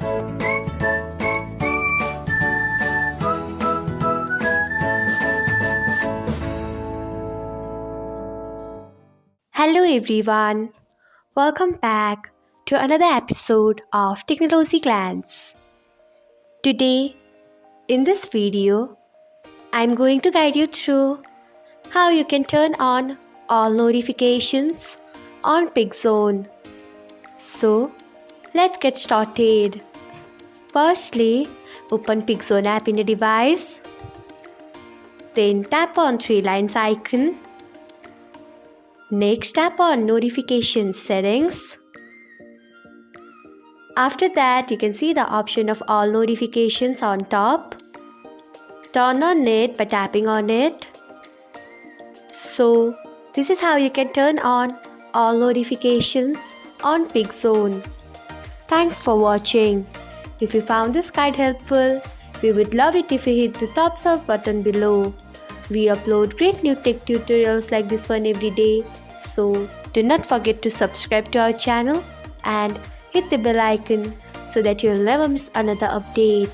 Hello everyone, welcome back to another episode of Technologyglance. Today, in this video, I'm going to guide you through how you can turn on all notifications on Pickzon. So, let's get started. Firstly, open Pickzon app in your device. Then tap on three lines icon. Next, tap on Notification Settings. After that, you can see the option of all notifications on top. Turn on it by tapping on it. So, this is how you can turn on all notifications on Pickzon. Thanks for watching. If you found this guide helpful, we would love it if you hit the thumbs up button below. We upload great new tech tutorials like this one every day, so do not forget to subscribe to our channel and hit the bell icon so that you'll never miss another update.